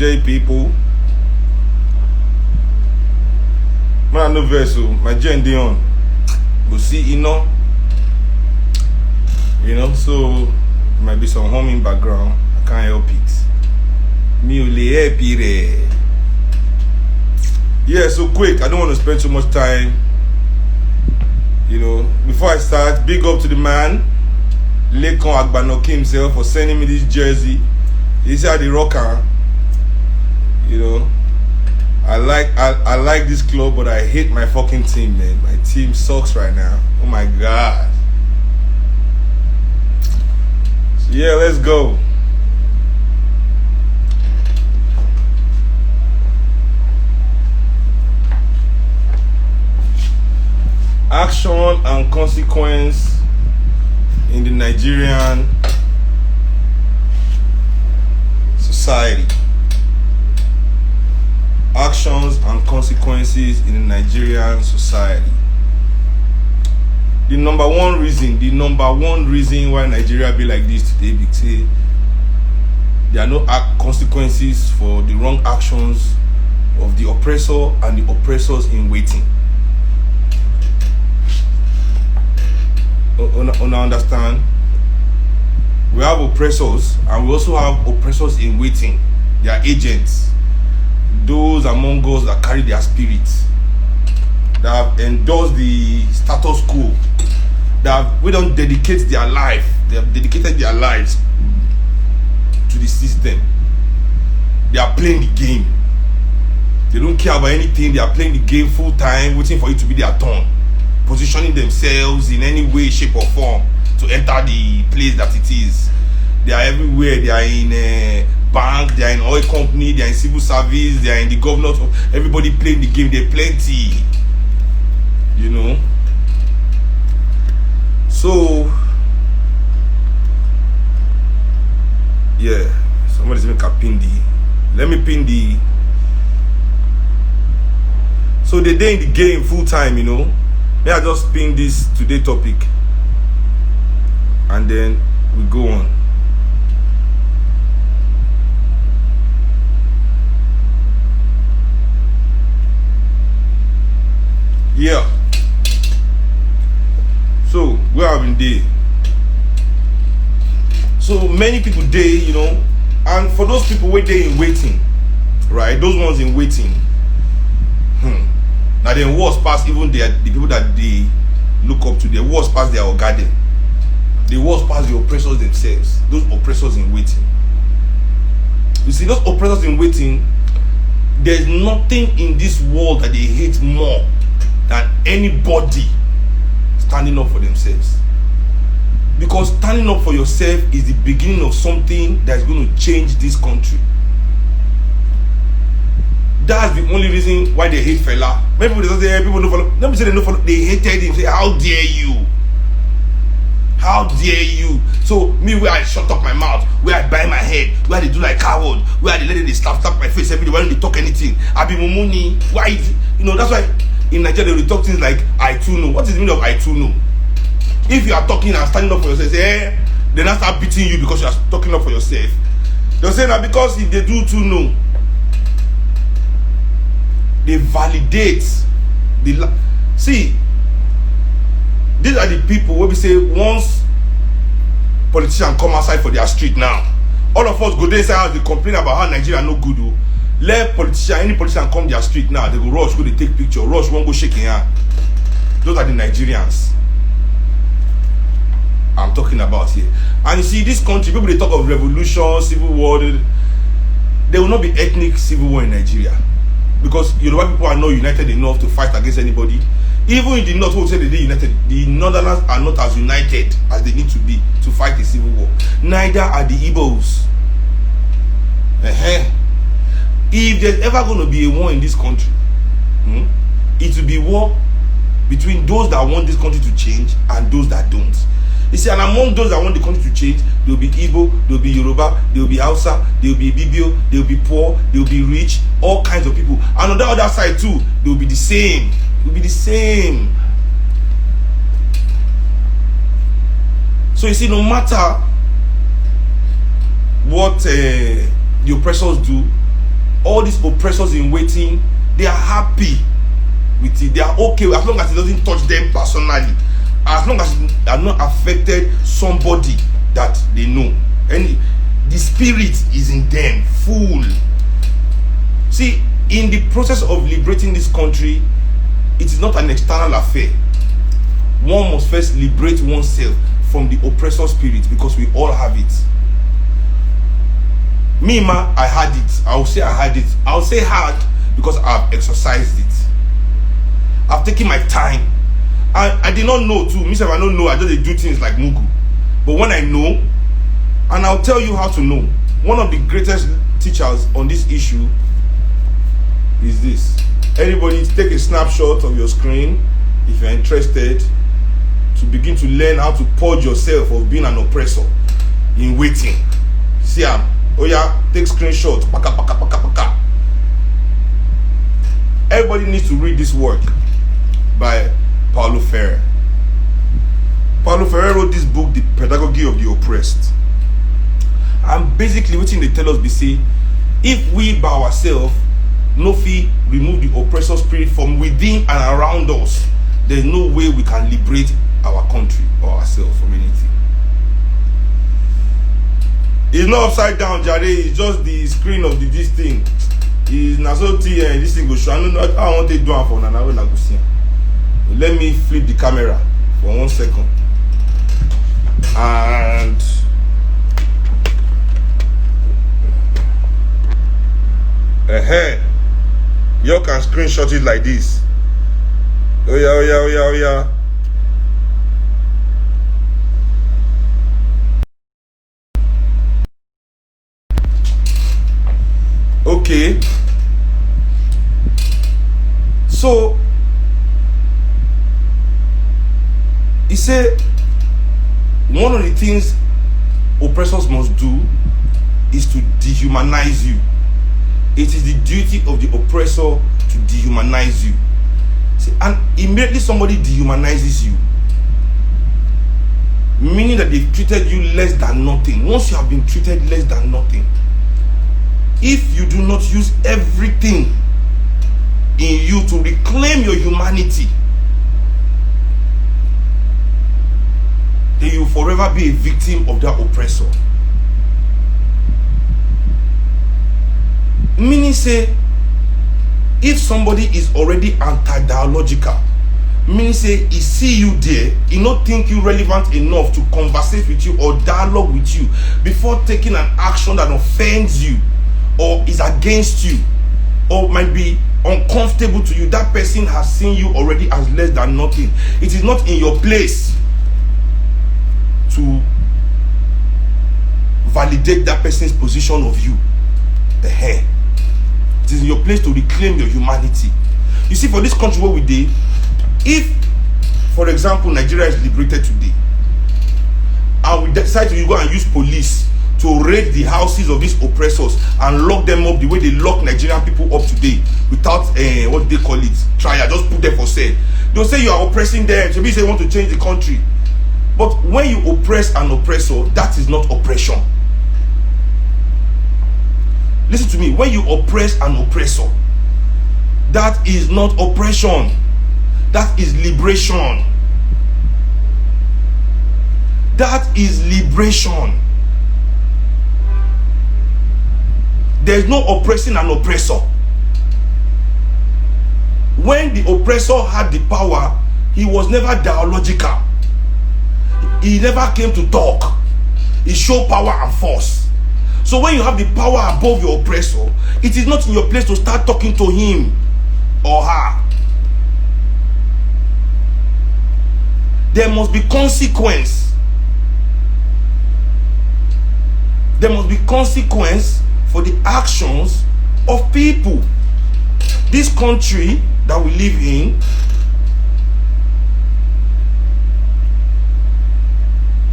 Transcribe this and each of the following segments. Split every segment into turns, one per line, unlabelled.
day, people. Man, no vessel. My gen day on. Go see, you know, so there might be some humming background. I can't help it. Me only happy. Yeah, so quick. I don't want to spend too much time. Before I start, big up to the man, Lekon Agbanoki himself, for sending me this jersey. He said the rocker. I like this club, but I hate my fucking team, man. My team sucks right now. Oh my god. So yeah, let's go. Action and consequence in the Nigerian society. Actions and consequences in the Nigerian society. The number one reason why Nigeria be like this today, because there are no consequences for the wrong actions of the oppressor and the oppressors in waiting. Understand? We have oppressors and we also have oppressors in waiting. They are agents. Those among us that carry their spirits, that have endorsed the status quo, we don't dedicate their life. They have dedicated their lives to the system. They are playing the game. They don't care about anything. They are playing the game full time, waiting for it to be their turn, positioning themselves in any way, shape or form to enter the place that it is. They are everywhere. They are in a bank, they are in oil company, they are in civil service, they are in the government. Everybody playing the game. They're plenty. So yeah, somebody's make a pin the. Let me pin the. So they're in the game full time, May I just pin this today topic and then we go on. Yeah. So where have been there? So many people there, and for those people in waiting, right? Those ones in waiting. Now they worse past even the people that they look up to. They worse past their organ. They worse past the oppressors themselves. Those oppressors in waiting. You see, those oppressors in waiting, there's nothing in this world that they hate more than anybody standing up for themselves. Because standing up for yourself is the beginning of something that's going to change this country. That's the only reason why they hate Fela. Many people say people don't follow. Let me say they don't follow. They hated him. Say, how dare you? How dare you? So me, where I shut up my mouth, where I buy my head, where they do like coward, where they let them slap my face every day, why don't they talk anything? I be mumuni. Why? That's why in Nigeria they talk things like I too know. What is the meaning of I too know? If you are talking and standing up for yourself, say, they not start beating you because you are talking up for yourself. They'll say that because if they do too know, they validate the. See, these are the people where we say once politicians come outside for their street now, all of us go there inside house, they complain about how Nigeria no good. Let any politician come their street now, they go rush, go they take picture, rush, won't go shaking hand. Those are the Nigerians I'm talking about here. And you see, this country, people they talk of revolution, civil war. There will not be ethnic civil war in Nigeria. Because Yoruba people are not united enough to fight against anybody. Even in the north, who say they're united, the northerners are not as united as they need to be to fight a civil war. Neither are the Igbos. If there's ever going to be a war in this country, it will be war between those that want this country to change and those that don't. You see, and among those that want the country to change, there will be Igbo, there will be Yoruba, there will be Hausa, there will be Bibio, there will be poor, there will be rich, all kinds of people. And on the other side too, they will be the same. It will be the same. So you see, no matter what the oppressors do, all these oppressors in waiting, they are happy with it. They are okay as long as it doesn't touch them personally, as long as it has not affected somebody that they know. And the spirit is in them full. See, in the process of liberating this country, it is not an external affair. One must first liberate oneself from the oppressor spirit, because we all have it. Me, ma, I had it. I'll say I had it. I'll say hard because I've exercised it. I've taken my time. I did not know too. Me, if I don't know, I just do things like Mugu. But when I know, and I'll tell you how to know. One of the greatest teachers on this issue is this. Anybody take a snapshot of your screen if you're interested to begin to learn how to purge yourself of being an oppressor in waiting. See, oh yeah, take screenshot. Paka, paka, paka, paka. Everybody needs to read this work by Paulo Freire. Paulo Freire wrote this book, The Pedagogy of the Oppressed. And basically, what they tell us, they say, if we by ourselves no fee remove the oppressor spirit from within and around us, there's no way we can liberate our country or ourselves from anything. It's not upside down, Jare. It's just the screen of this thing. It's not so and this thing goes show. I want to do it for now. Let me flip the camera for 1 second. And you can screenshot it like this. Oh yeah, oh yeah, oh yeah, oh yeah. Okay. So he said one of the things oppressors must do is to dehumanize you. It is the duty of the oppressor to dehumanize you. See, and immediately somebody dehumanizes you, meaning that they've treated you less than nothing. Once you have been treated less than nothing, if you do not use everything in you to reclaim your humanity, then you will forever be a victim of that oppressor. Meaning, say, if somebody is already anti-dialogical, meaning say he see you there, he not think you relevant enough to conversate with you or dialogue with you before taking an action that offends you or is against you or might be uncomfortable to you. That person has seen you already as less than nothing. It is not in your place to validate that person's position of you. The hair. It is in your place to reclaim your humanity. You see, for this country where we did, if, for example, Nigeria is liberated today, and we decide to go and use police to raid the houses of these oppressors and lock them up the way they lock Nigerian people up today, without what they call it, trial, just put them for sale. They'll say you are oppressing them. Maybe they want to change the country. But when you oppress an oppressor, that is not oppression. Listen to me. When you oppress an oppressor, that is not oppression. That is liberation. That is liberation. There is no oppressing an oppressor. When the oppressor had the power, he was never dialogical. He never came to talk. He showed power and force. So when you have the power above your oppressor, it is not in your place to start talking to him or her. There must be consequence. There must be consequence for the actions of people. This country that we live in,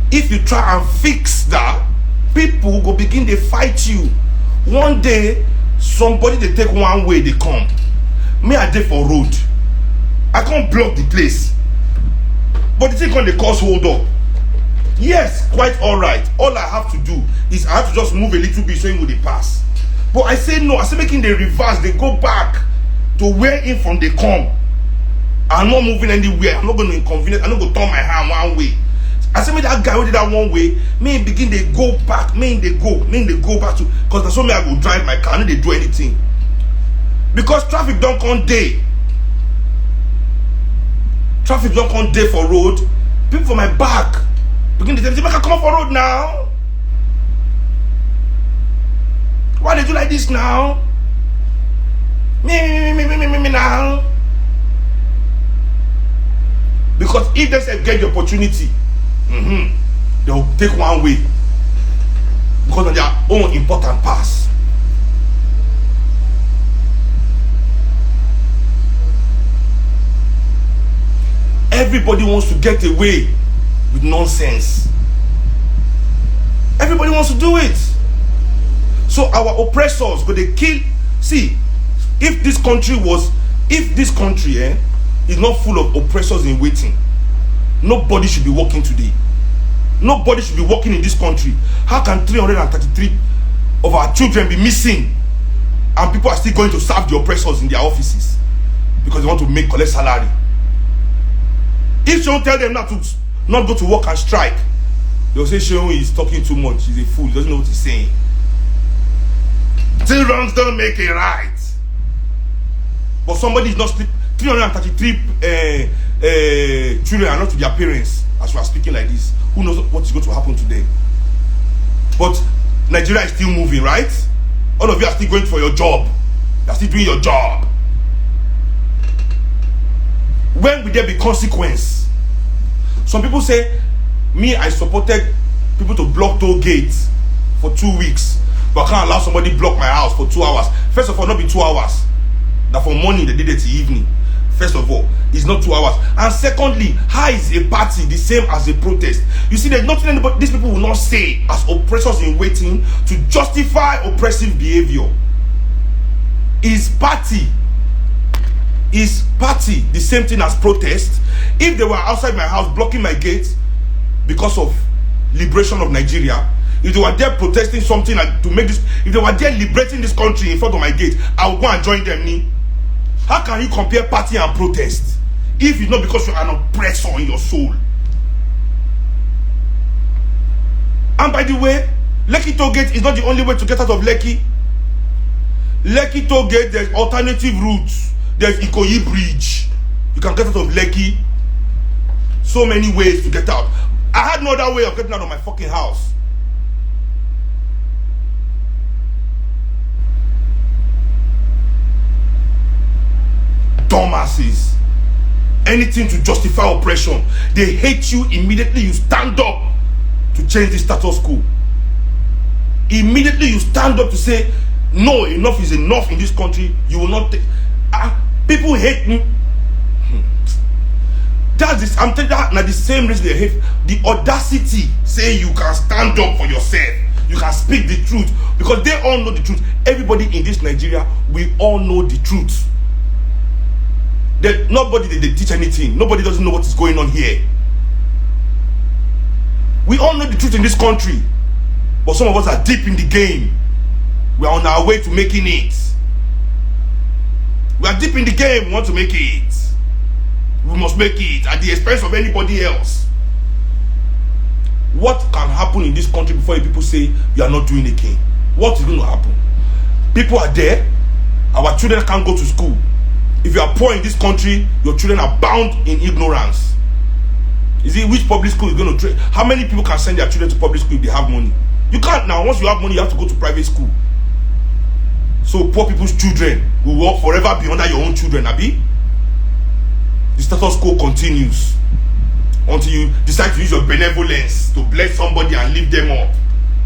if you try and fix that, people go begin to fight you. One day, somebody they take one way, they come. Me I dey for road. I can't block the place. But the thing when they cause hold up. Yes, quite alright. All I have to do is I have to just move a little bit so you will pass. But I say no. I say making the reverse. They go back to where in from they come. I'm not moving anywhere. I'm not going to inconvenience. I'm not going to turn my hand one way. I say, me that guy who did that one way, me begin they go back, me they go back to, because that's only I go drive my car, I they do anything. Because traffic don't come day. Traffic don't come day for road. People for my back begin to tell me, I can come up for road now. Why they do like this now? Me now. Because if they say get the opportunity, they'll take one way because of their own important pass. Everybody wants to get away with nonsense. Everybody wants to do it. So our oppressors, but they kill. See, if this country is not full of oppressors in waiting, nobody should be working today. Nobody should be working in this country. How can 333 of our children be missing and people are still going to serve the oppressors in their offices because they want to collect salary? If you don't tell them not go to work and strike, they'll say Shehu is talking too much. He's a fool. He doesn't know what he's saying. Two wrongs don't make it right. But somebody is not sleeping. 333 children are not to their parents as we are speaking like this. Who knows what is going to happen to them? But Nigeria is still moving, right? All of you are still going for your job. You are still doing your job. When will there be consequence? Some people say, me, I supported people to block toll gates for 2 weeks, but I can't allow somebody block my house for 2 hours. First of all, not be 2 hours. That from morning they did it to evening. First of all, it's not 2 hours. And secondly, how is a party the same as a protest? You see, there's nothing anybody, these people will not say as oppressors in waiting to justify oppressive behavior. Is party the same thing as protest? If they were outside my house blocking my gate because of liberation of Nigeria, if they were there protesting something to make this, if they were there liberating this country in front of my gate, I would go and join them. How can you compare party and protest if it's not because you're an oppressor in your soul? And by the way, Lekki Toll Gate is not the only way to get out of Lekki. Lekki Toll Gate, there's alternative routes. There's Ikoyi Bridge. You can get out of Lekki. So many ways to get out. I had no other way of getting out of my fucking house. Dumbasses. Anything to justify oppression. They hate you immediately. You stand up to change the status quo. Immediately you stand up to say, no, enough is enough in this country. You will not take. People hate me. That's this. I'm telling you that now the same reason they hate. The audacity say you can stand up for yourself. You can speak the truth because they all know the truth. Everybody in this Nigeria, we all know the truth. Nobody they teach anything. Nobody doesn't know what is going on here. We all know the truth in this country, but some of us are deep in the game. We are on our way to making it. We are deep in the game. We want to make it. We must make it at the expense of anybody else. What can happen in this country before people say you are not doing again? What is going to happen? People are there. Our children can't go to school. If you are poor in this country, your children are bound in ignorance. Is it which public school is going to train? How many people can send their children to public school if they have money? You can't now. Once you have money, you have to go to private school. So poor people's children will walk forever be under your own children, Abi. The status quo continues until you decide to use your benevolence to bless somebody and lift them up.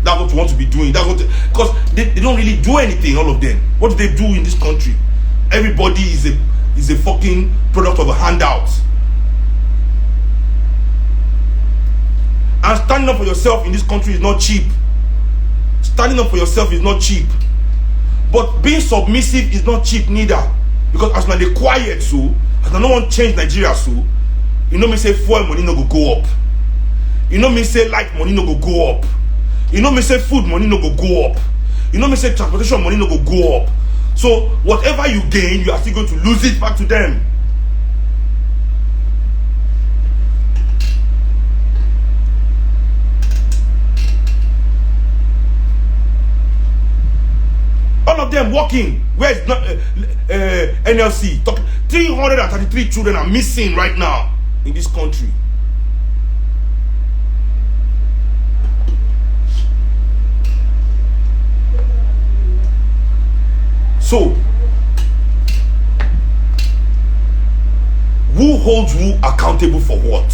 That's what you want to be doing. That's what because they don't really do anything, all of them. What do they do in this country? Everybody is a fucking product of a handout. And standing up for yourself in this country is not cheap. Standing up for yourself is not cheap. But being submissive is not cheap neither. Because as now they quiet so, as now no one change Nigeria so, you know me say fuel money no go up. You know me say light money no go up. You know me say food money no go up. You know me say transportation money no go up. So whatever you gain, you are still going to lose it back to them. All of them working. Where is NLC? 333 children are missing right now in this country. So, who holds who accountable for what?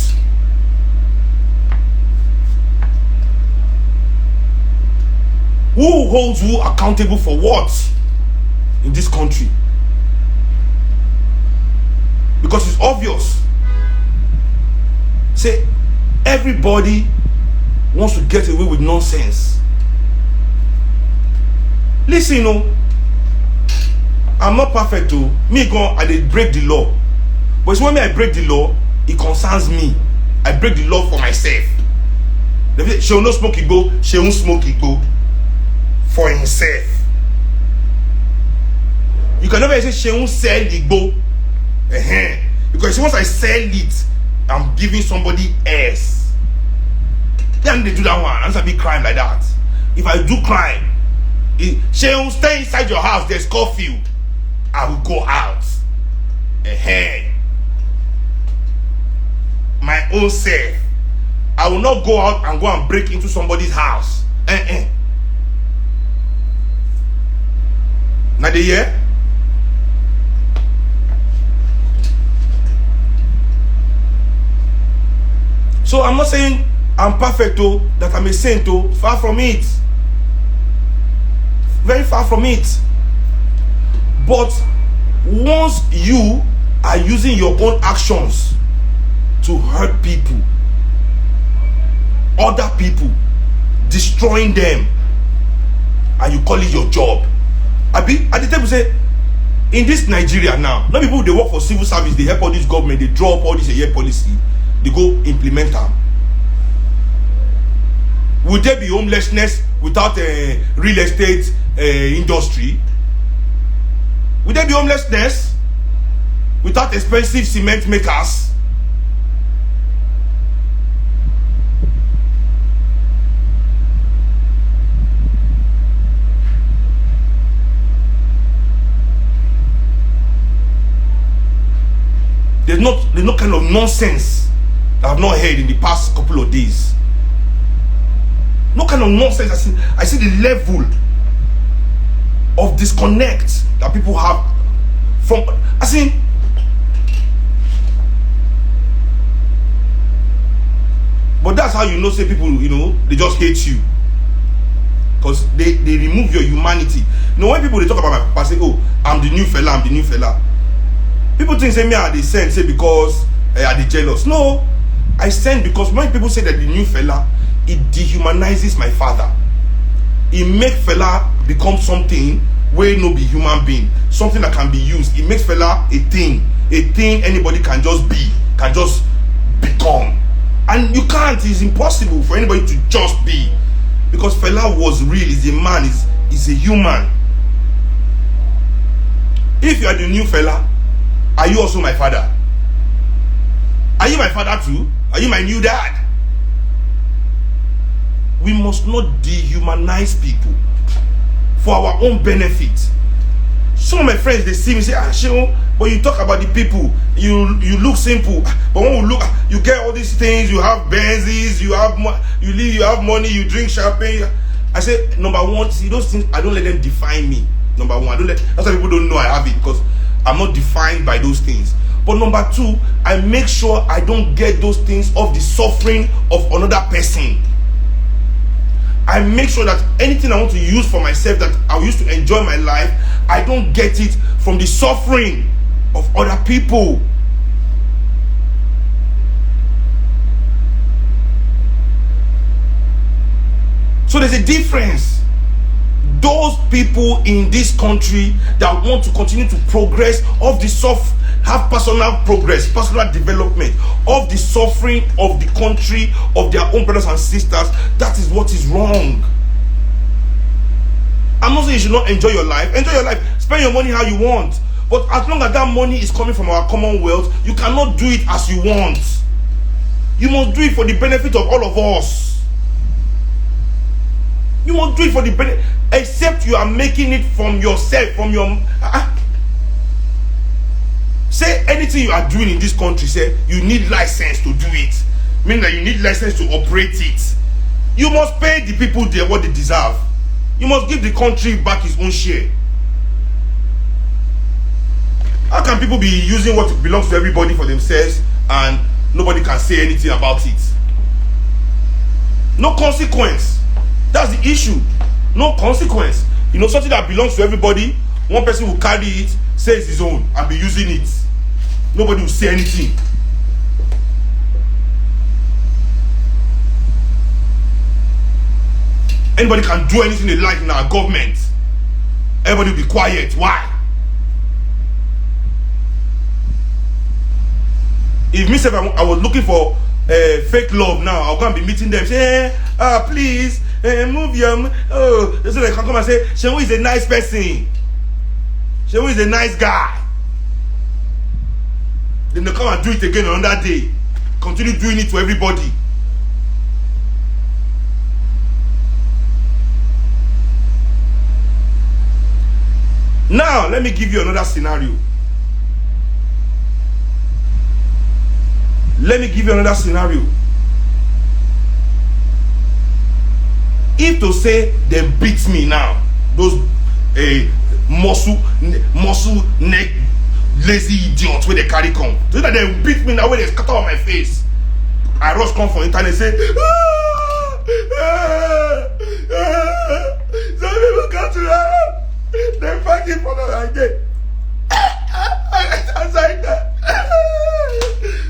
Who holds who accountable for what in this country? Because it's obvious. Say, everybody wants to get away with nonsense. Listen, you know, I'm not perfect too. Me go, I did break the law. But it's when I break the law, it concerns me. I break the law for myself. She will not smoke Igbo, she won't smoke Igbo for himself. You can never say she won't sell Igbo. Because once I sell it, I'm giving somebody else. Then they do that one. Answer me crime like that. If I do crime, she won't stay inside your house, there's curfew. I will go out. My own self. I will not go out and go and break into somebody's house. Now the year. So I'm not saying I'm perfect though, that I'm a saint though. Far from it. Very far from it. But once you are using your own actions to hurt people, other people, destroying them, and you call it your job. At the time we say, in this Nigeria now, not people they work for civil service, they help all this government, they draw up all this year policy, they go implement them. Would there be homelessness without a real estate industry? Would there be homelessness without expensive cement makers? There's no kind of nonsense that I've not heard in the past couple of days. No kind of nonsense. I see the level of disconnect that people have from. But that's how you know, say people, you know, they just hate you. Because they remove your humanity. You know, when people they talk about my papa, say, oh, I'm the new fella, I'm the new fella. People think say me are the send, say because are they jealous. No, I send because when people say that the new fella, it dehumanizes my father. It makes fella become something where no be human being, something that can be used. It makes fella a thing anybody can just be, can just become. And you can't, it's impossible for anybody to just be. Because fella was real, is a man, is a human. If you are the new fella, are you also my father? Are you my father too? Are you my new dad? We must not dehumanize people for our own benefit. Some of my friends, they see me say, Sheo, but you talk about the people, you look simple. But when we look, you get all these things, you have Benzes, you have money, you drink champagne. I say, number one, see those things, I don't let them define me. Number one, that's why people don't know I have it, because I'm not defined by those things. But number two, I make sure I don't get those things of the suffering of another person. I make sure that anything I want to use for myself, that I use to enjoy my life, I don't get it from the suffering of other people. So there's a difference. Those people in this country that want to continue to progress of the have personal progress, personal development of the suffering of the country, of their own brothers and sisters, that is what is wrong. I'm not saying you should not enjoy your life. Enjoy your life. Spend your money how you want. But as long as that money is coming from our commonwealth, you cannot do it as you want. You must do it for the benefit of all of us. You must do it for the benefit, except you are making it from yourself, from your... Say anything you are doing in this country, say you need license to do it. Meaning that you need license to operate it. You must pay the people there what they deserve. You must give the country back its own share. How can people be using what belongs to everybody for themselves and nobody can say anything about it? No consequence. That's the issue. No consequence. You know, something that belongs to everybody, one person will carry it, say it's his own, and be using it. Nobody will say anything. Anybody can do anything they like in our government. Everybody will be quiet. Why? If myself I was looking for fake love now, I'll go and be meeting them. Say, please, move your... so they can come and say, Shehu is a nice person. Shehu is a nice guy. Then they come and do it again on that day. Continue doing it to everybody. Now, let me give you another scenario. Let me give you another scenario. If to say they beat me now, those muscle neck lazy idiots where they carry come, so that they beat me now where they scatter on my face. I rush come from internet say, some people come to help. They fighting for the again. I said that.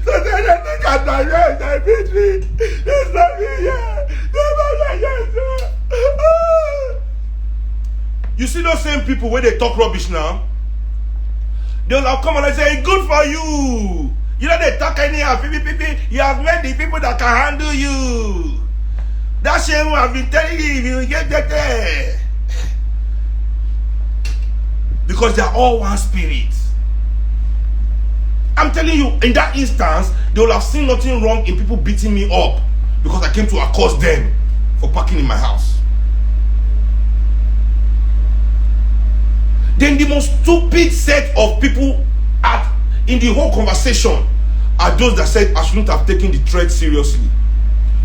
So then they think I'm not yes, they beat me. It's not me, yeah. You see those same people where they talk rubbish now? They'll have come and say, good for you. You know they talk anyhow. You have met the people that can handle you. That's shame I've been telling you if you get there. Because they are all one spirit. I'm telling you, in that instance, they will have seen nothing wrong in people beating me up because I came to accost them for parking in my house. Then the most stupid set of people in the whole conversation are those that said I shouldn't have taken the threat seriously.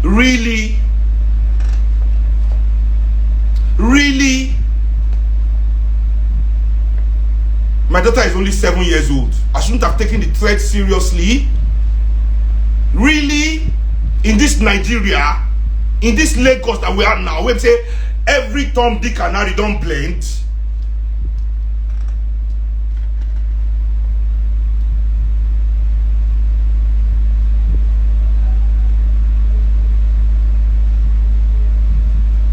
Really? Really? My daughter is only 7 years old. I shouldn't have taken the threat seriously. Really? In this Nigeria, in this Lagos that we are now, we say every Tom, Dick, and Harry don't blend.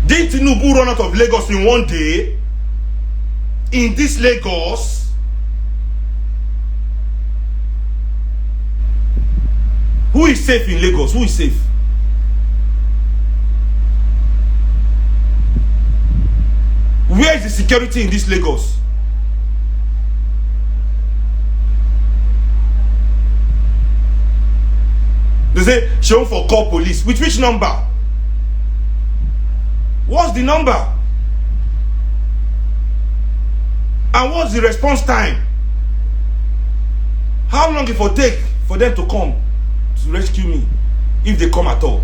Didn't Tinubu run out of Lagos in one day? In this Lagos? Who is safe in Lagos? Who is safe? Where is the security in this Lagos? They say, show for call police. With which number? What's the number? And what's the response time? How long it will take for them to come to rescue me, if they come at all?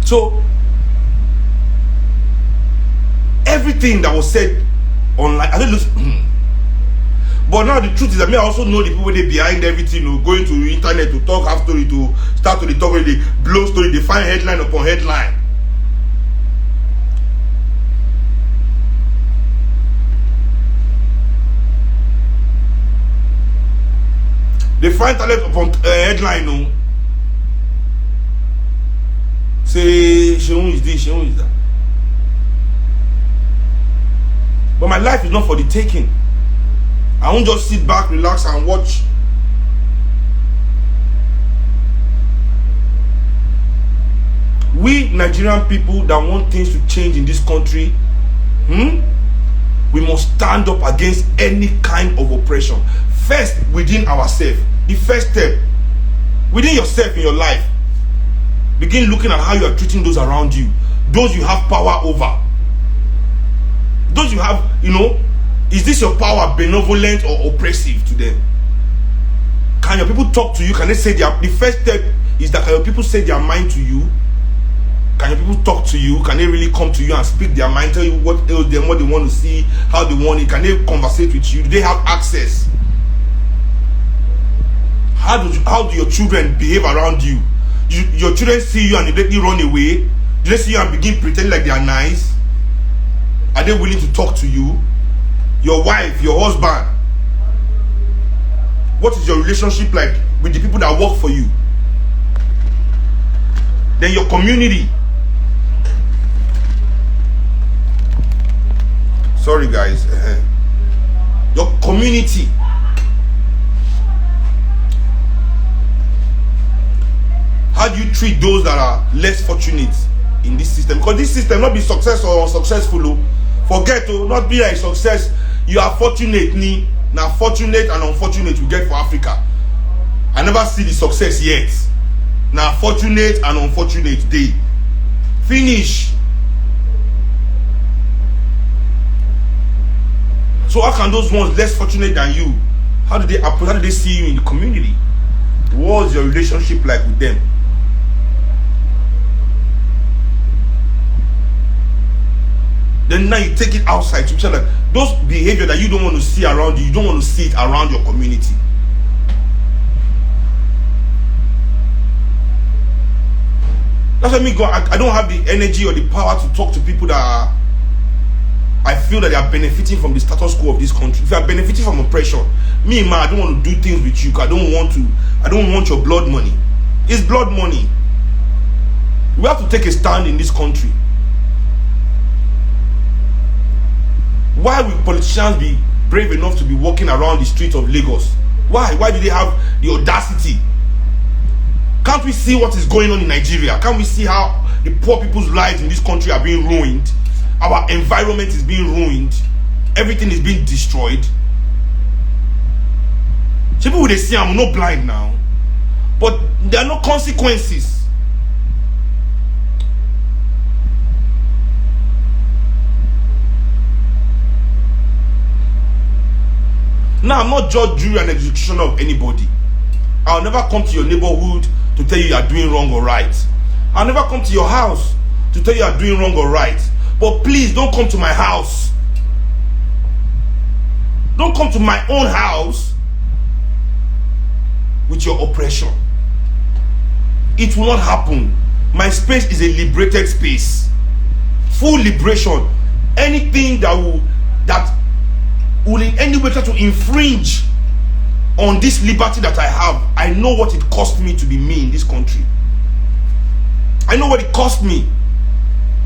So everything that was said online, I don't lose. But now the truth is that me, I also know the people they behind everything, you know, going to the internet to talk, have story, to start to the talk, they blow story, they find headline upon headline. They find talent upon headline, no. Say, Shehu is this, Shehu is that. But my life is not for the taking. I won't just sit back, relax, and watch We Nigerian people that want things to change in this country, we must stand up against any kind of oppression. First, within ourselves. The first step, within yourself in your life, begin looking at how you are treating those around you, those you have power over, those you have, is this your power benevolent or oppressive to them? Can your people talk to you? Can they say the first step is that can your people say their mind to you? Can your people talk to you? Can they really come to you and speak their mind, tell you what ails them, what they want to see, how they want it? Can they conversate with you? Do they have access? How do your children behave around you? Your children see you and immediately run away? Do they see you and begin pretending like they are nice? Are they willing to talk to you? Your wife, your husband, what is your relationship like with the people that work for you? Then your community. Sorry guys. Your community. How do you treat those that are less fortunate in this system? Because this system not be successful or unsuccessful. Forget to not be a success. You are fortunate. Now fortunate and unfortunate we get for Africa. I never see the success yet. Now fortunate and unfortunate day. Finish. So how can those ones less fortunate than you? How do they see you in the community? What's your relationship like with them? Then now you take it outside to tell them those behavior that you don't want to see around you, you don't want to see it around your community. That's why I don't have the energy or the power to talk to people that I feel that they are benefiting from the status quo of this country. If you are benefiting from oppression, me man, I don't want to do things with you. I don't want your blood money. It's blood money. We have to take a stand in this country. Why will politicians be brave enough to be walking around the streets of Lagos? Why? Why do they have the audacity? Can't we see what is going on in Nigeria? Can't we see how the poor people's lives in this country are being ruined? Our environment is being ruined. Everything is being destroyed. People will say I'm not blind now. But there are no consequences. Now, I'm not judge, jury, and executioner of anybody. I'll never come to your neighborhood to tell you are doing wrong or right. I'll never come to your house to tell you are doing wrong or right. But please don't come to my house. Don't come to my own house with your oppression. It will not happen. My space is a liberated space. Full liberation. Anything that will in any way try to infringe on this liberty that I have, I know what it cost me to be me in this country. I know what it cost me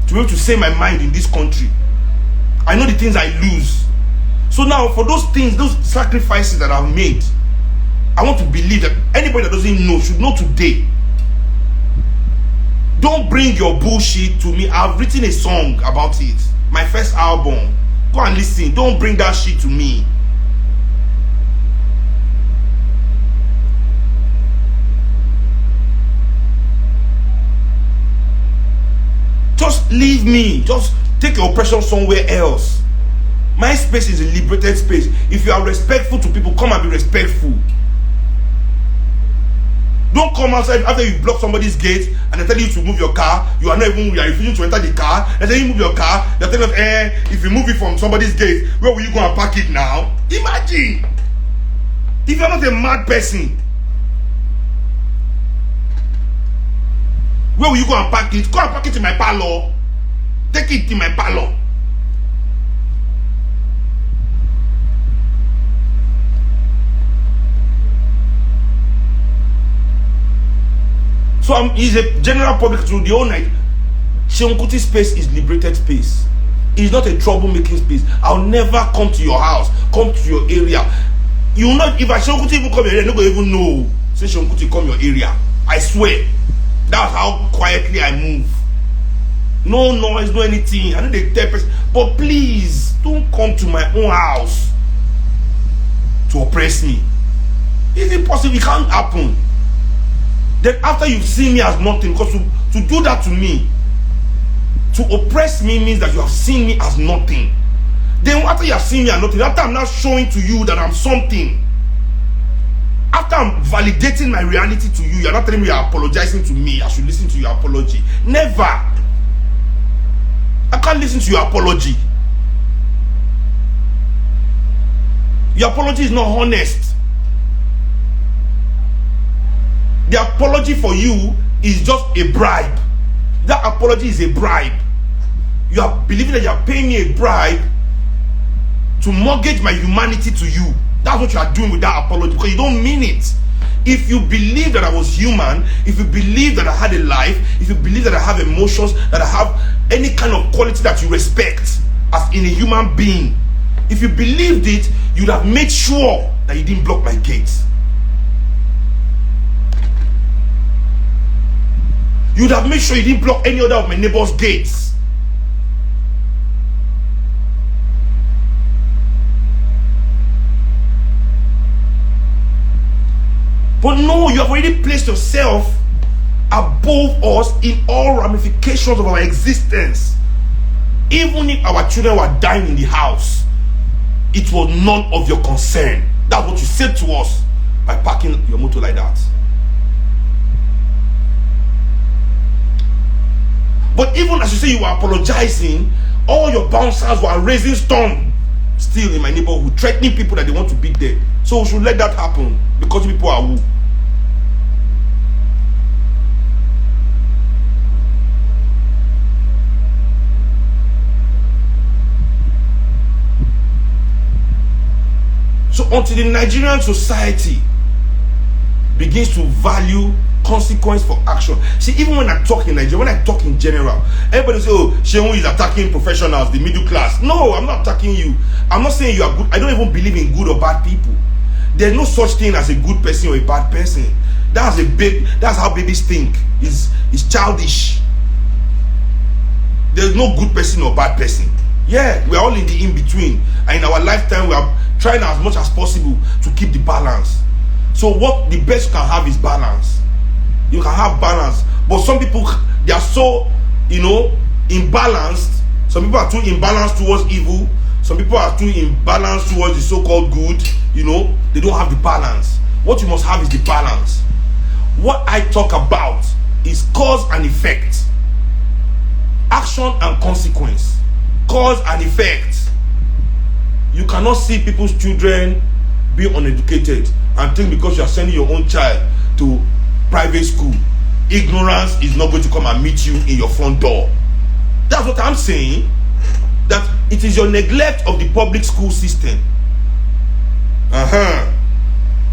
to be able to say my mind in this country. I know the things I lose. So now for those things, those sacrifices that I've made, I want to believe that anybody that doesn't know should know today. Don't bring your bullshit to me. I've written a song about it. My first album. Go and listen. Don't bring that shit to me. Just leave me. Just take your oppression somewhere else. My space is a liberated space. If you are respectful to people, come and be respectful. Don't come outside after you block somebody's gate and they tell you to move your car. You are refusing to enter the car. They tell you move your car. They tell us, if you move it from somebody's gate, where will you go and park it now? Imagine. If you're not a mad person, where will you go and park it? Go and park it in my parlor. Take it in my parlor. So he's a general public to the whole night. Seun Kuti's space is liberated space. It's not a troublemaking space. I'll never come to your house, come to your area. You will not, if I Seun Kuti even come your area, nobody even know. Say Seun Kuti come your area. I swear. That's how quietly I move. No noise, no anything. I know they tell person, but please don't come to my own house to oppress me. It's impossible. It can't happen. Then after you see me as nothing, because to do that to me, to oppress me means that you have seen me as nothing. Then after you have seen me as nothing, after I'm now showing to you that I'm something, after I'm validating my reality to you, you're not telling me you're apologizing to me. I should listen to your apology. Never. I can't listen to your apology. Your apology is not honest. The apology for you is just a bribe. That apology is a bribe. You are believing that you are paying me a bribe to mortgage my humanity to you. That's what you are doing with that apology, because you don't mean it. If you believe that I was human, if you believe that I had a life, if you believe that I have emotions, that I have any kind of quality that you respect as in a human being, if you believed it, you'd have made sure that you didn't block my gates. You'd have made sure you didn't block any other of my neighbor's gates. But no, you have already placed yourself above us in all ramifications of our existence. Even if our children were dying in the house, it was none of your concern. That's what you said to us by parking your motor like that. But even as you say you were apologizing, all your bouncers were raising storm still in my neighborhood, threatening people that they want to beat them. So we should let that happen, because people are who? So until the Nigerian society begins to value consequence for action. See, even when I talk in Nigeria, when I talk in general, everybody say, oh, Shehu is attacking professionals, the middle class. No, I'm not attacking you. I'm not saying you are good. I don't even believe in good or bad people. There's no such thing as a good person or a bad person. That's how babies think. It's childish. There's no good person or bad person. Yeah, we're all in the in-between. And in our lifetime, we are trying as much as possible to keep the balance. So what the best you can have is balance. You can have balance. But some people, they are so, imbalanced. Some people are too imbalanced towards evil. Some people are too imbalanced towards the so-called good. They don't have the balance. What you must have is the balance. What I talk about is cause and effect. Action and consequence. Cause and effect. You cannot see people's children be uneducated and think because you are sending your own child to private school, ignorance is not going to come and meet you in your front door. That's what I'm saying. That it is your neglect of the public school system.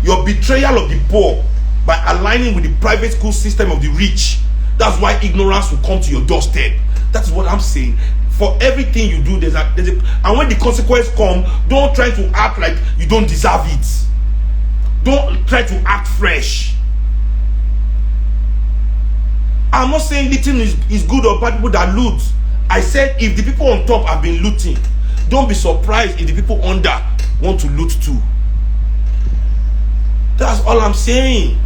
Your betrayal of the poor by aligning with the private school system of the rich. That's why ignorance will come to your doorstep. That's what I'm saying. For everything you do, there's a and when the consequence come, don't try to act like you don't deserve it. Don't try to act fresh. I'm not saying looting is good or bad people that loot. I said if the people on top have been looting, don't be surprised if the people under want to loot too. That's all I'm saying.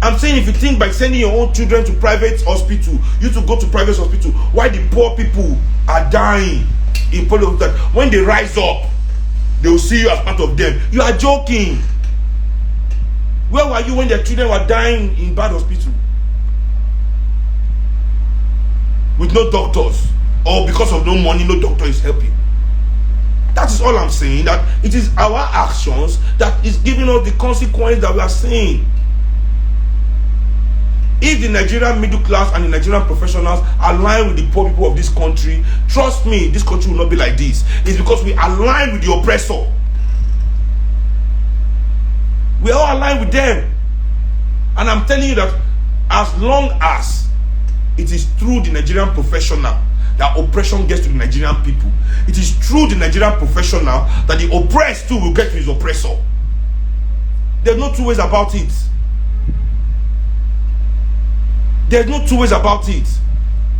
I'm saying if you think by sending your own children to private hospital, you to go to private hospital, why the poor people are dying in public, that when they rise up, they will see you as part of them. You are joking. Where were you when their children were dying in bad hospital? With no doctors, or because of no money, no doctor is helping. That is all I'm saying, that it is our actions that is giving us the consequence that we are seeing. If the Nigerian middle class and the Nigerian professionals align with the poor people of this country, trust me, this country will not be like this. It's because we align with the oppressor. We all align with them. And I'm telling you that as long as it is through the Nigerian professional that oppression gets to the Nigerian people, it is through the Nigerian professional that the oppressed too will get to his oppressor. There's no two ways about it. There's no two ways about it.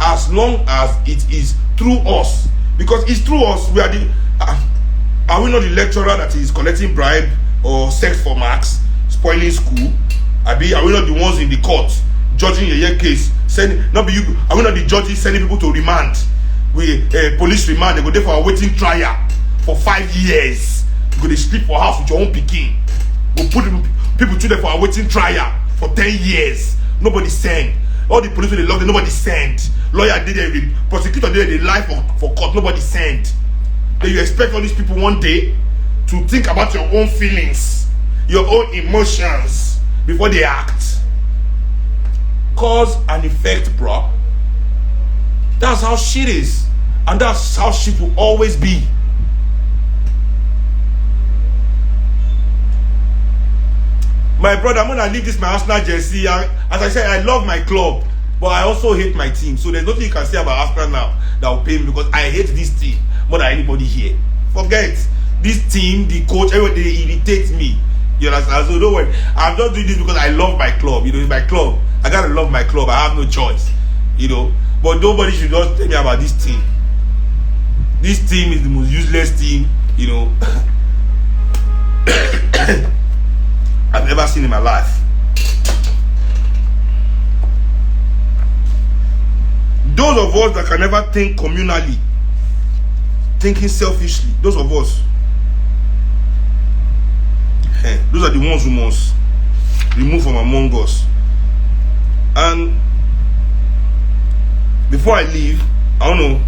as long as it is through us. Because it's through us. We are the are we not the lecturer that is collecting bribe or sex for marks, spoiling school? Are we not the ones in the court judging a year case? Are we not the judges sending people to remand? Police remand, they go there for a waiting trial for 5 years. You go to sleep for house with your own pikin. Go put people to there for a waiting trial for 10 years. Nobody send. All the police they love, nobody send. Lawyer did it, prosecutor did it, they lie for court, nobody send. Then you expect all these people one day to think about your own feelings, your own emotions before they act. Cause and effect, bro. That's how shit is. And that's how shit will always be. My brother, I'm gonna leave this my Arsenal jersey. As I said, I love my club, but I also hate my team. So there's nothing you can say about Arsenal now that will pay me, because I hate this team more than anybody here. Forget this team, the coach, everybody, they irritate me. You understand? So don't worry. I'm just doing this because I love my club. You know, it's my club. I gotta love my club. I have no choice. You know, but nobody should just tell me about this team. This team is the most useless team, you know, I've ever seen in my life. Those of us that can never think communally, thinking selfishly, those of us, those are the ones who must remove from among us. And before I leave, I want to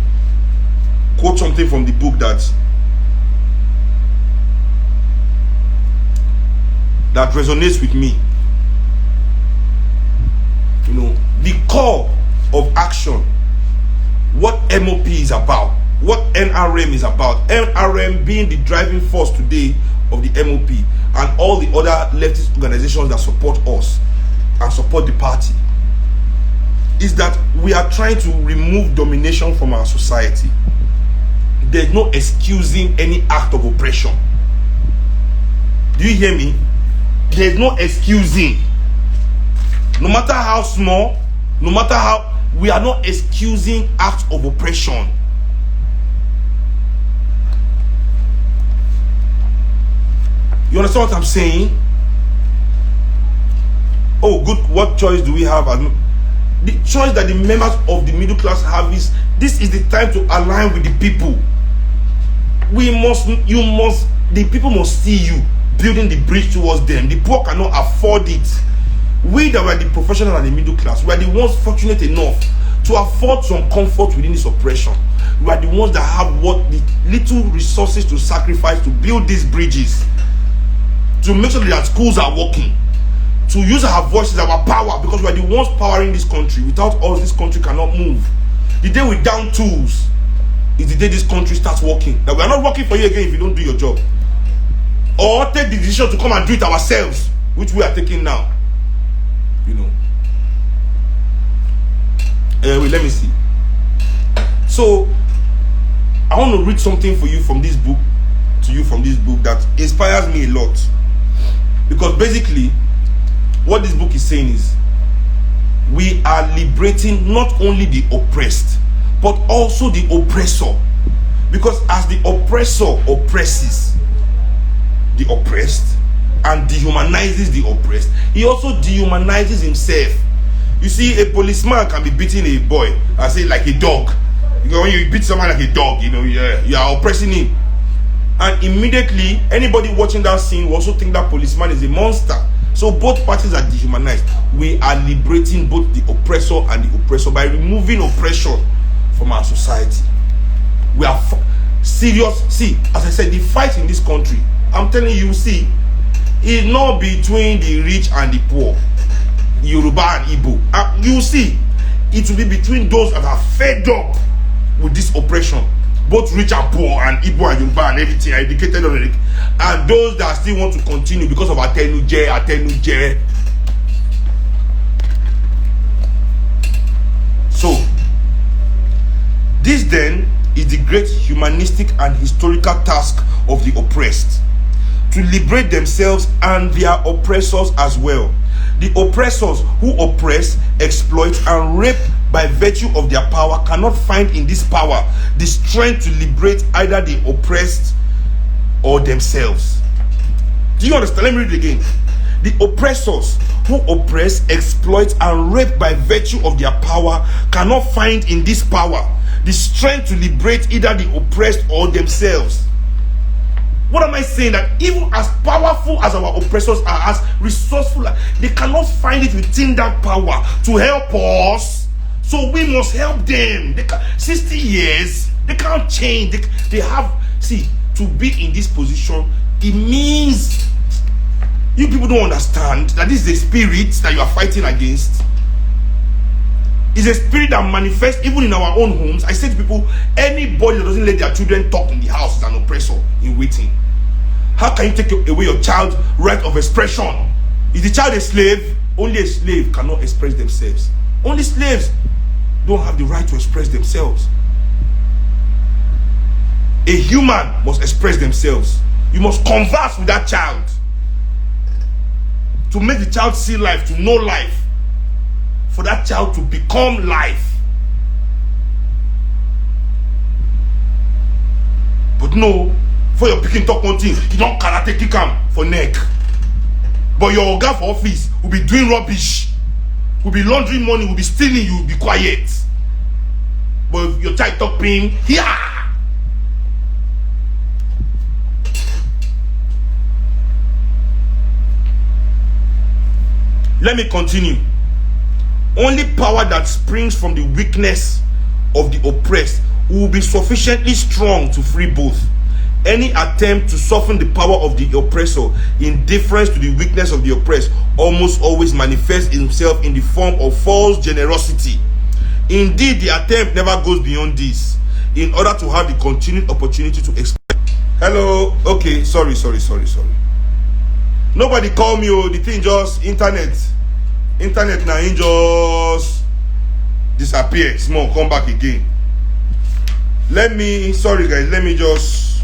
quote something from the book that resonates with me. You know, the core of action, what MOP is about, what NRM is about, NRM being the driving force today of the MOP and all the other leftist organizations that support us and support the party, is that we are trying to remove domination from our society. There's no excusing any act of oppression. Do you hear me? There's no excusing. No matter how small, no matter how, we are not excusing acts of oppression. You understand what I'm saying? Oh, good. What choice do we have? The choice that the members of the middle class have is, this is the time to align with the people. The people must see you building the bridge towards them. The poor cannot afford it. We that were the professional and the middle class, we are the ones fortunate enough to afford some comfort within this oppression. We are the ones that have the little resources to sacrifice to build these bridges, to make sure that schools are working, to use our voices, our power, because we are the ones powering this country. Without us, this country cannot move. The day we down tools is the day this country starts working. That we are not working for you again if you don't do your job. Or take the decision to come and do it ourselves, which we are taking now. You know. Wait, let me see. So, I want to read something for you from this book, that inspires me a lot. Because basically, what this book is saying is, we are liberating not only the oppressed, but also the oppressor. Because as the oppressor oppresses the oppressed and dehumanizes the oppressed, he also dehumanizes himself. You see, a policeman can be beating a boy and say like a dog. You know, when you beat someone like a dog, you know, you are oppressing him. And immediately, anybody watching that scene will also think that policeman is a monster. So both parties are dehumanized. We are liberating both the oppressor and the oppressor by removing oppression from our society. We are serious. See, as I said, the fight in this country, I'm telling you, see, is not between the rich and the poor, Yoruba and Igbo. You see, it will be between those that are fed up with this oppression, both rich and poor, and Igbo and Yoruba and everything, educated on it, and those that still want to continue because of Atenuje. So, this then is the great humanistic and historical task of the oppressed, to liberate themselves and their oppressors as well. The oppressors who oppress, exploit, and rape by virtue of their power cannot find in this power the strength to liberate either the oppressed or themselves. Do you understand? Let me read it again. The oppressors who oppress, exploit, and rape by virtue of their power cannot find in this power the strength to liberate either the oppressed or themselves. What am I saying? That even as powerful as our oppressors are, as resourceful, they cannot find it within that power to help us. So we must help them. 60 years, they can't change. They have, see, to be in this position, it means you people don't understand that this is a spirit that you are fighting against. It's a spirit that manifests even in our own homes. I say to people, anybody that doesn't let their children talk in the house is an oppressor in waiting. How can you take away your child's right of expression? Is the child a slave? Only a slave cannot express themselves. Only slaves don't have the right to express themselves. A human must express themselves. You must converse with that child to make the child see life, to know life, for that child to become life. But no, for your picking talk one thing, you don't karate kick him for neck. But your oga for office will be doing rubbish, will be laundering money, will be stealing, you will be quiet. But if your child talk pain, yeah. Let me continue. Only power that springs from the weakness of the oppressed will be sufficiently strong to free both. Any attempt to soften the power of the oppressor in deference to the weakness of the oppressed almost always manifests itself in the form of false generosity. Indeed, the attempt never goes beyond this in order to have the continued opportunity to express. Hello? Okay, sorry. Nobody call me, oh, the thing just internet now, it just disappear. Small, come back again. Sorry guys, let me just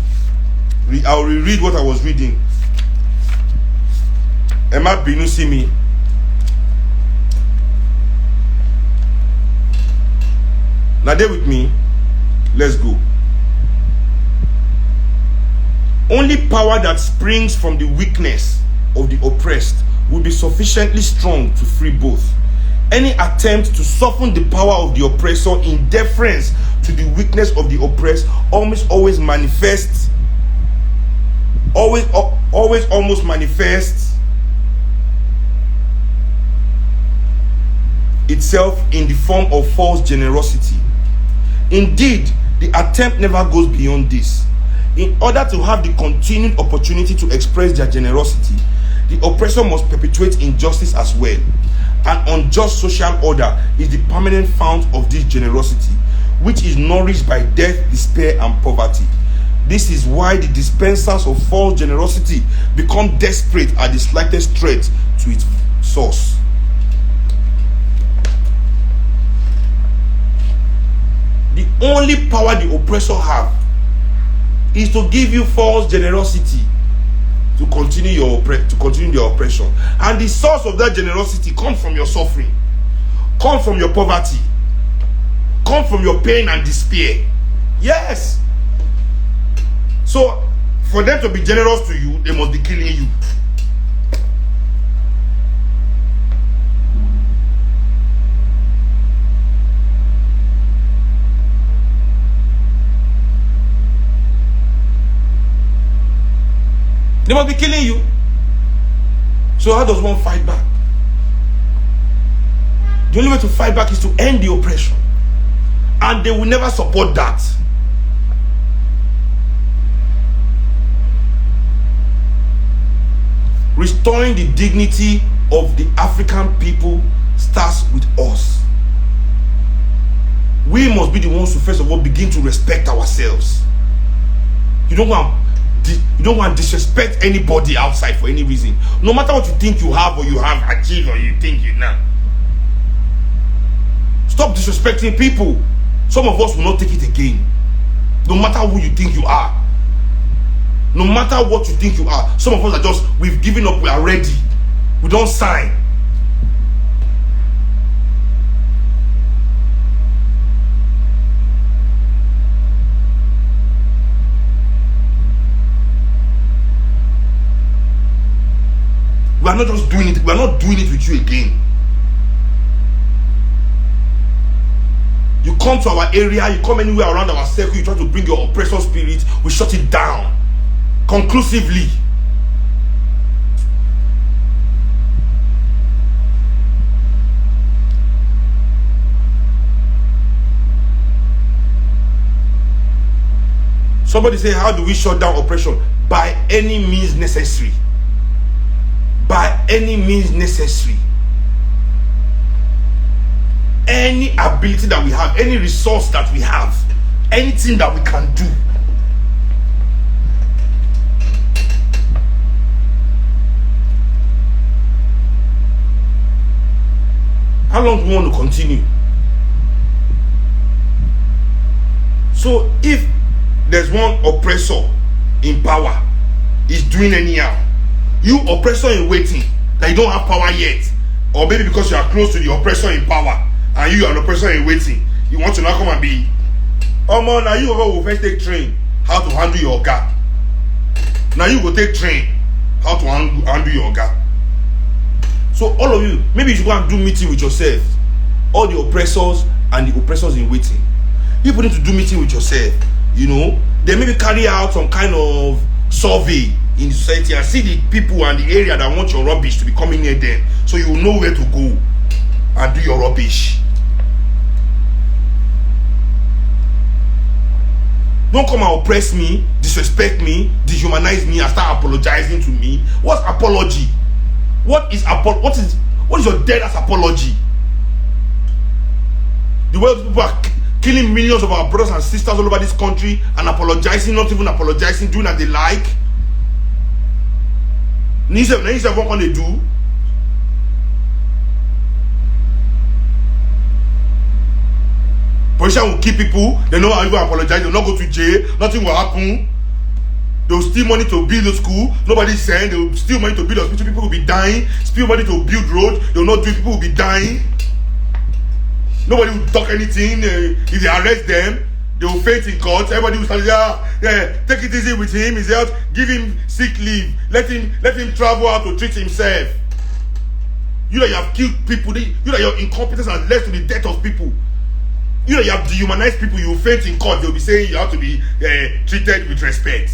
I'll reread what I was reading. Emma Binu see me. Now they with me. Let's go. Only power that springs from the weakness of the oppressed will be sufficiently strong to free both. Any attempt to soften the power of the oppressor in deference to the weakness of the oppressed almost manifests itself in the form of false generosity. Indeed, the attempt never goes beyond this. In order to have the continued opportunity to express their generosity, the oppressor must perpetuate injustice as well. An unjust social order is the permanent fount of this generosity, which is nourished by death, despair, and poverty. This is why the dispensers of false generosity become desperate at the slightest threat to its source. The only power the oppressor have is to give you false generosity to continue their oppression. And the source of that generosity comes from your suffering, comes from your poverty, comes from your pain and despair. Yes. So for them to be generous to you, they must be killing you. They must be killing you. So how does one fight back? The only way to fight back is to end the oppression. And they will never support that. Restoring the dignity of the African people starts with us. We must be the ones who first of all begin to respect ourselves. You don't want to disrespect anybody outside for any reason. No matter what you think you have or you have achieved or you think you know. Stop disrespecting people. Some of us will not take it again. No matter who you think you are. No matter what you think you are. Some of us are just, we've given up, we are ready. We don't sign. We are not just doing it. We are not doing it with you again. You come to our area, you come anywhere around our circle, you try to bring your oppressor spirit, we shut it down conclusively. Somebody say, how do we shut down oppression? By any means necessary. By any means necessary. Any ability that we have, any resource that we have, anything that we can do. How long do we want to continue? So if there's one oppressor in power, is doing anyhow, you oppressor in waiting, that you don't have power yet, or maybe because you are close to the oppressor in power, and you are an oppressor in waiting, you want to now come and be, oh man, now you will first take train how to handle your oga. Now you go take train how to handle your oga. So all of you, maybe you should go and do meeting with yourself, all the oppressors and the oppressors in waiting. You need to do meeting with yourself, you know. Then maybe carry out some kind of survey in society and see the people and the area that want your rubbish to be coming near them, so you will know where to go and do your rubbish. Don't come and oppress me, disrespect me, dehumanize me, and start apologizing to me. What's apology? What is your dead ass apology? The way people are killing millions of our brothers and sisters all over this country and apologizing, not even apologizing, doing as they like. What can they do? Politicians will kill people, they know how you apologize, they'll not go to jail, nothing will happen. They'll steal money to build a school, nobody's saying, they'll steal money to build a hospital, people will be dying, steal money to build roads, they'll not do it, people will be dying. Nobody will talk anything. If they arrest them, they will faint in court. Everybody will start, take it easy with him, he's out, give him sick leave, let him travel out to treat himself. You that you have killed people, you that your incompetence has led to the death of people. You know, you have dehumanized people, you will faint in court, they'll be saying you have to be treated with respect.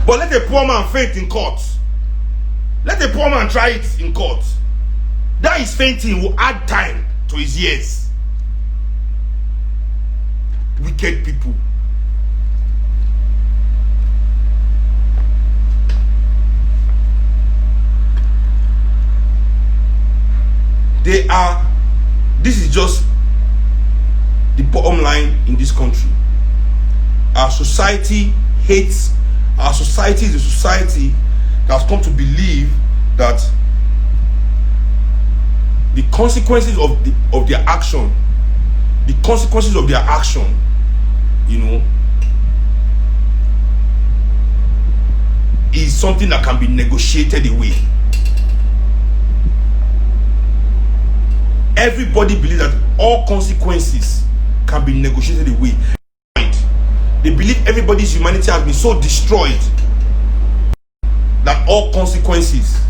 But let a poor man faint in court. Let a poor man try it in court. That is fainting will add time to his years. Wicked people. This is just the bottom line in this country. Our society hates, our society is a society that has come to believe that the consequences of their action, you know, is something that can be negotiated away. Everybody believes that all consequences can be negotiated away. They believe everybody's humanity has been so destroyed that all consequences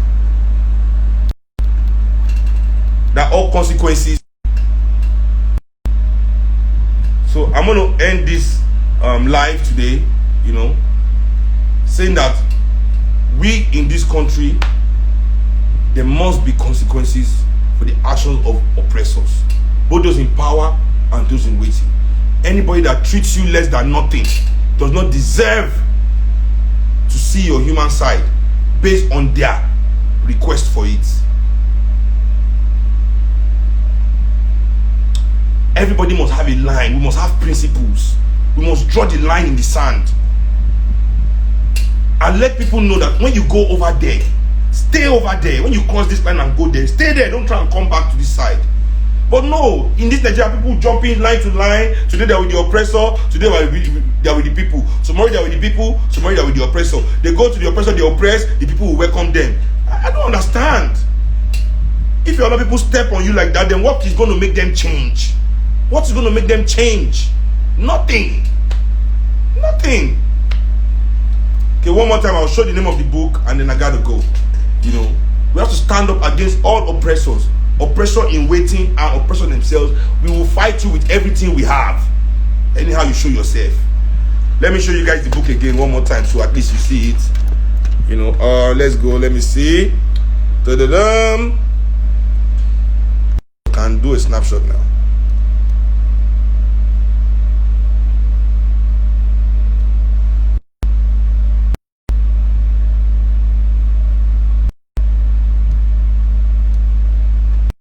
So I'm going to end this live today, you know, saying that we in this country, there must be consequences for the actions of oppressors, both those in power and those in waiting. Anybody that treats you less than nothing does not deserve to see your human side based on their request for it. Everybody must have a line. We must have principles. We must draw the line in the sand and let people know that when you go over there, stay over there. When you cross this line and go there, stay there. Don't try and come back to this side. But no, in this Nigeria, people jump in line to line. Today they're with the oppressor, today they're with the people. Tomorrow they're with the people, tomorrow they're with the oppressor. They go to the oppressor, they oppress, the people will welcome them. I don't understand. If if your other people step on you like that, then what is going to make them change? What is going to make them change? Nothing. Nothing. Okay, one more time, I'll show the name of the book and then I gotta go. You know, we have to stand up against all oppressors. Oppressor in waiting and oppressor themselves. We will fight you with everything we have. Anyhow you show yourself. Let me show you guys the book again one more time so at least you see it. You know, let's go. Let me see. Da-da-dum. Can do a snapshot now.